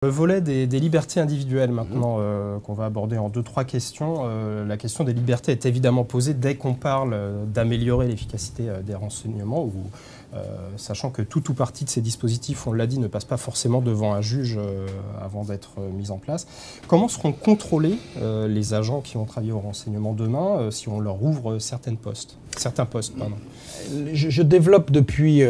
Le volet des libertés individuelles maintenant, qu'on va aborder en 2-3 questions. La question des libertés est évidemment posée dès qu'on parle d'améliorer l'efficacité des renseignements, sachant que tout ou partie de ces dispositifs, on l'a dit, ne passe pas forcément devant un juge avant d'être mis en place. Comment seront contrôlés les agents qui vont travailler au renseignement demain si on leur ouvre certains postes, pardon. Je développe depuis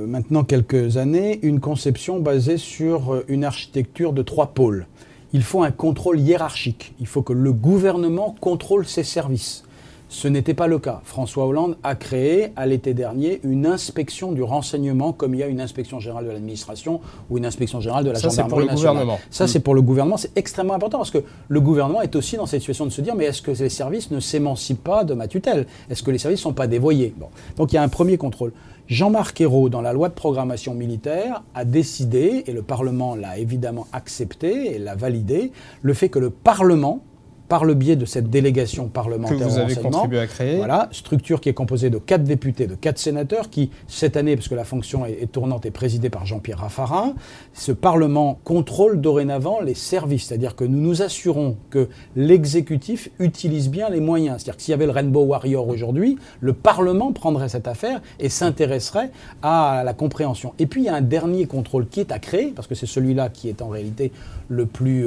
maintenant quelques années une conception basée sur une architecture de 3 pôles. Il faut un contrôle hiérarchique. Il faut que le gouvernement contrôle ses services. Ce n'était pas le cas. François Hollande a créé, à l'été dernier, une inspection du renseignement, comme il y a une inspection générale de l'administration ou une inspection générale de la gendarmerie nationale. Ça, c'est pour le gouvernement. C'est extrêmement important parce que le gouvernement est aussi dans cette situation de se dire mais est-ce que les services ne s'émancipent pas de ma tutelle? Est-ce que les services ne sont pas dévoyés? Bon. Donc il y a un premier contrôle. Jean-Marc Ayrault, dans la loi de programmation militaire, a décidé, et le Parlement l'a évidemment accepté et l'a validé, le fait que le Parlement, par le biais de cette délégation parlementaire que vous avez contribué à créer. Voilà, structure qui est composée de 4 députés, de 4 sénateurs, qui, cette année, parce que la fonction est tournante, est présidée par Jean-Pierre Raffarin. Ce Parlement contrôle dorénavant les services, c'est-à-dire que nous nous assurons que l'exécutif utilise bien les moyens. C'est-à-dire que s'il y avait le Rainbow Warrior aujourd'hui, le Parlement prendrait cette affaire et s'intéresserait à la compréhension. Et puis il y a un dernier contrôle qui est à créer, parce que c'est celui-là qui est en réalité le plus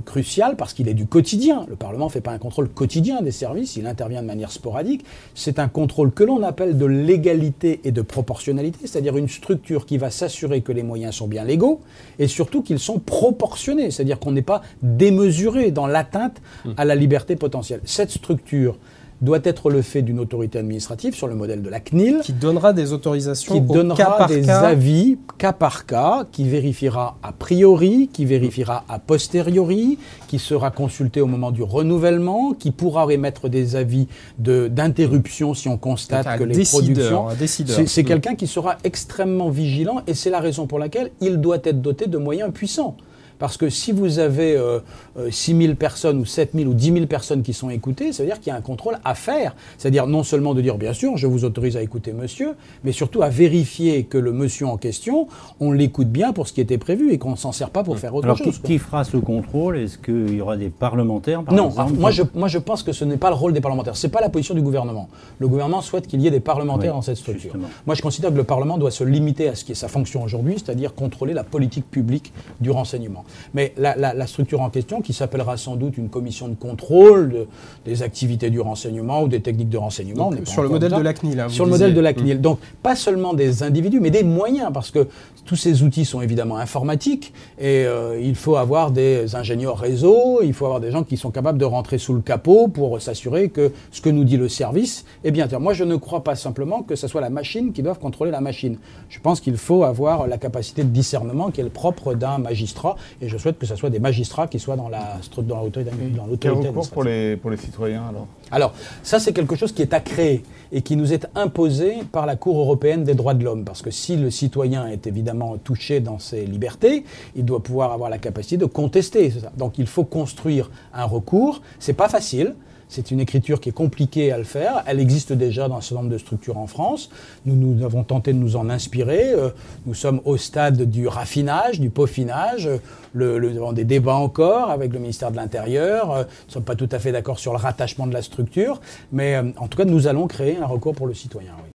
crucial, parce qu'il est du quotidien. Le Parlement ne fait pas un contrôle quotidien des services, il intervient de manière sporadique. C'est un contrôle que l'on appelle de légalité et de proportionnalité, c'est-à-dire une structure qui va s'assurer que les moyens sont bien légaux et surtout qu'ils sont proportionnés, c'est-à-dire qu'on n'est pas démesuré dans l'atteinte à la liberté potentielle. Cette structure doit être le fait d'une autorité administrative sur le modèle de la CNIL. Qui donnera des autorisations qui donnera des avis cas par cas, qui vérifiera a priori, qui vérifiera a posteriori, qui sera consulté au moment du renouvellement, qui pourra émettre des avis d'interruption si on constate que les productions... C'est quelqu'un qui sera extrêmement vigilant et c'est la raison pour laquelle il doit être doté de moyens puissants. Parce que si vous avez 6 000 personnes ou 7 000 ou 10 000 personnes qui sont écoutées, ça veut dire qu'il y a un contrôle à faire. C'est-à-dire non seulement de dire, bien sûr, je vous autorise à écouter monsieur, mais surtout à vérifier que le monsieur en question, on l'écoute bien pour ce qui était prévu et qu'on ne s'en sert pas pour faire autre chose. Alors, qui fera ce contrôle? Est-ce qu'il y aura des parlementaires, par exemple? Non, moi je pense que ce n'est pas le rôle des parlementaires. Ce n'est pas la position du gouvernement. Le gouvernement souhaite qu'il y ait des parlementaires dans cette structure. Justement. Moi, je considère que le Parlement doit se limiter à ce qui est sa fonction aujourd'hui, c'est-à-dire contrôler la politique publique du renseignement. Mais la structure en question, qui s'appellera sans doute une commission de contrôle des activités du renseignement ou des techniques de renseignement. Donc, sur le modèle de la CNIL. Sur le modèle de la CNIL. Donc, pas seulement des individus, mais des moyens, parce que tous ces outils sont évidemment informatiques et il faut avoir des ingénieurs réseau, il faut avoir des gens qui sont capables de rentrer sous le capot pour s'assurer que ce que nous dit le service est bien. Moi, je ne crois pas simplement que ce soit la machine qui doive contrôler la machine. Je pense qu'il faut avoir la capacité de discernement qui est le propre d'un magistrat et je souhaite que ce soit des magistrats qui soient dans l'autorité administrative. Quel recours pour les citoyens alors? Alors, ça c'est quelque chose qui est à créer et qui nous est imposé par la Cour européenne des droits de l'homme. Parce que si le citoyen est évidemment touché dans ses libertés, il doit pouvoir avoir la capacité de contester. Donc il faut construire un recours. C'est pas facile. C'est une écriture qui est compliquée à le faire. Elle existe déjà dans un certain nombre de structures en France. Nous avons tenté de nous en inspirer. Nous sommes au stade du raffinage, du peaufinage. Nous avons des débats encore avec le ministère de l'Intérieur. Nous ne sommes pas tout à fait d'accord sur le rattachement de la structure. Mais en tout cas, nous allons créer un recours pour le citoyen. Oui.